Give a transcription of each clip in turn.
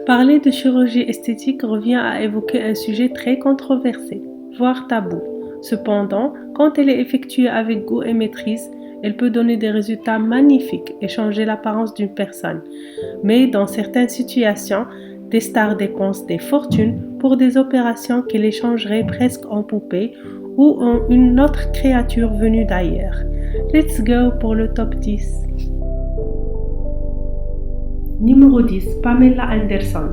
Parler de chirurgie esthétique revient à évoquer un sujet très controversé, voire tabou. Cependant, quand elle est effectuée avec goût et maîtrise, elle peut donner des résultats magnifiques et changer l'apparence d'une personne. Mais dans certaines situations, des stars dépensent des fortunes pour des opérations qui les changeraient presque en poupée ou en une autre créature venue d'ailleurs. Let's go pour le top 10. Numéro 10, Pamela Anderson.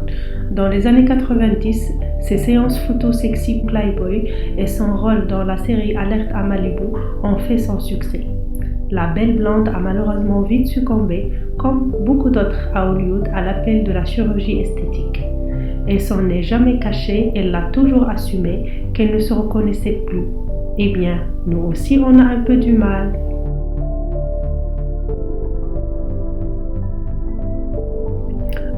Dans les années 90, ses séances photo sexy Playboy et son rôle dans la série Alerte à Malibu ont fait son succès. La belle blonde a malheureusement vite succombé, comme beaucoup d'autres à Hollywood, à l'appel de la chirurgie esthétique. Elle s'en est jamais cachée, elle l'a toujours assumé qu'elle ne se reconnaissait plus. Eh bien, nous aussi on a un peu du mal.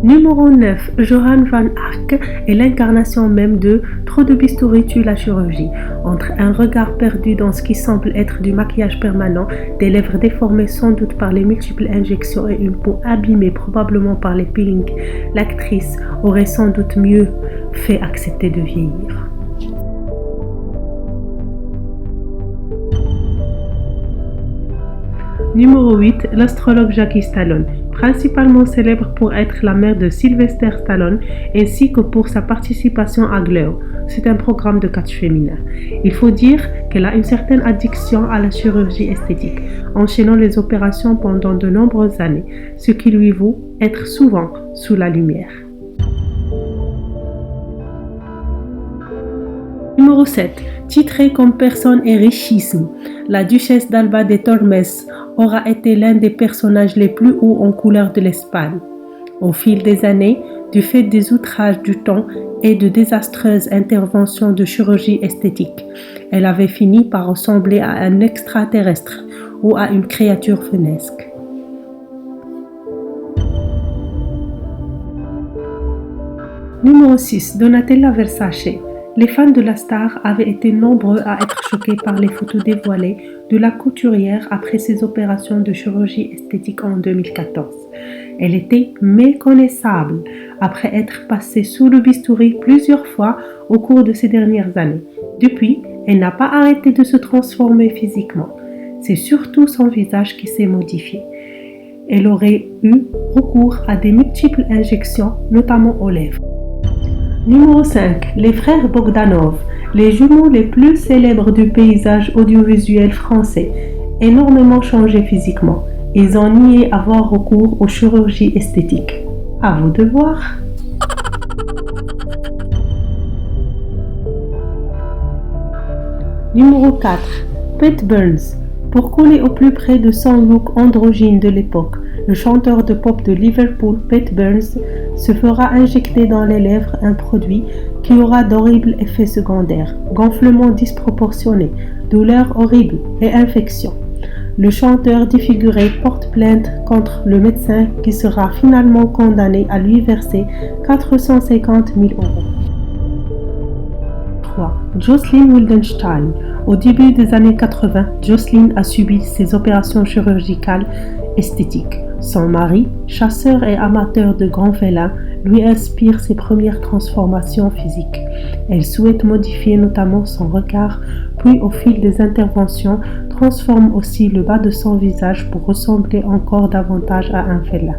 Numéro 9, Johan van Ark est l'incarnation même de trop de bistouri tue la chirurgie. Entre un regard perdu dans ce qui semble être du maquillage permanent, des lèvres déformées sans doute par les multiples injections et une peau abîmée probablement par les peelings, l'actrice aurait sans doute mieux fait accepter de vieillir. Numéro 8, l'astrologue Jackie Stallone, principalement célèbre pour être la mère de Sylvester Stallone ainsi que pour sa participation à Glow. C'est un programme de catch féminin. Il faut dire qu'elle a une certaine addiction à la chirurgie esthétique, enchaînant les opérations pendant de nombreuses années, ce qui lui vaut être souvent sous la lumière. Numéro 7. Titrée comme personne et richissime, la duchesse d'Alba de Tormes aura été l'un des personnages les plus hauts en couleur de l'Espagne. Au fil des années, du fait des outrages du temps et de désastreuses interventions de chirurgie esthétique, elle avait fini par ressembler à un extraterrestre ou à une créature funesque. Numéro 6. Donatella Versace. Les fans de la star avaient été nombreux à être choqués par les photos dévoilées de la couturière après ses opérations de chirurgie esthétique en 2014. Elle était méconnaissable après être passée sous le bistouri plusieurs fois au cours de ces dernières années. Depuis, elle n'a pas arrêté de se transformer physiquement. C'est surtout son visage qui s'est modifié. Elle aurait eu recours à des multiples injections, notamment aux lèvres. Numéro 5. Les frères Bogdanov, les jumeaux les plus célèbres du paysage audiovisuel français, énormément changés physiquement. Ils ont nié avoir recours aux chirurgies esthétiques. À vous de voir. Numéro 4. Pete Burns. Pour coller au plus près de son look androgyne de l'époque, le chanteur de pop de Liverpool, Pete Burns, se fera injecter dans les lèvres un produit qui aura d'horribles effets secondaires, gonflement disproportionné, douleurs horribles et infections. Le chanteur défiguré porte plainte contre le médecin qui sera finalement condamné à lui verser 450 000 €. 3. Jocelyn Wildenstein. Au début des années 80, Jocelyn a subi ses opérations chirurgicales esthétiques. Son mari, chasseur et amateur de grands félins, lui inspire ses premières transformations physiques. Elle souhaite modifier notamment son regard, puis au fil des interventions, transforme aussi le bas de son visage pour ressembler encore davantage à un félin.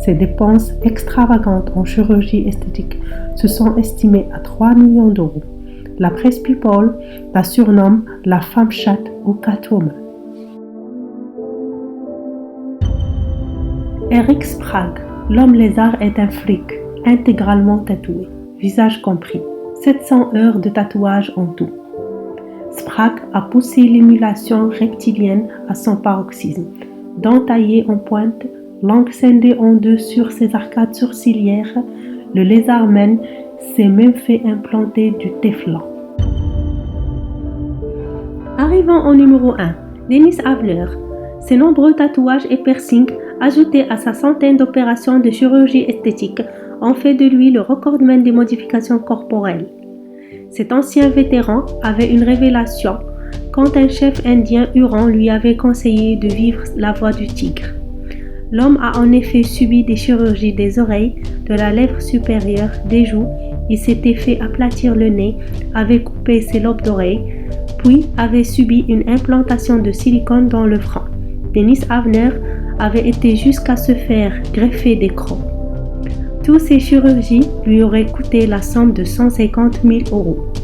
Ses dépenses extravagantes en chirurgie esthétique se sont estimées à 3 millions d'euros. La presse People la surnomme la femme chatte ou Catwoman. Eric Sprague, l'homme lézard est un fric, intégralement tatoué, visage compris, 700 heures de tatouage en tout. Sprague a poussé l'émulation reptilienne à son paroxysme, dents taillées en pointe, langue scindée en deux sur ses arcades sourcilières, le lézardman s'est même fait implanter du téflon. Arrivons au numéro 1, Dennis Avler. Ses nombreux tatouages et piercings, ajoutés à sa centaine d'opérations de chirurgie esthétique, ont fait de lui le recordman des modifications corporelles. Cet ancien vétéran avait une révélation quand un chef indien Huron lui avait conseillé de vivre la voie du tigre. L'homme a en effet subi des chirurgies des oreilles, de la lèvre supérieure, des joues, il s'était fait aplatir le nez, avait coupé ses lobes d'oreilles, puis avait subi une implantation de silicone dans le front. Dennis Avner avait été jusqu'à se faire greffer des crocs. Toutes ces chirurgies lui auraient coûté la somme de 150 000 €.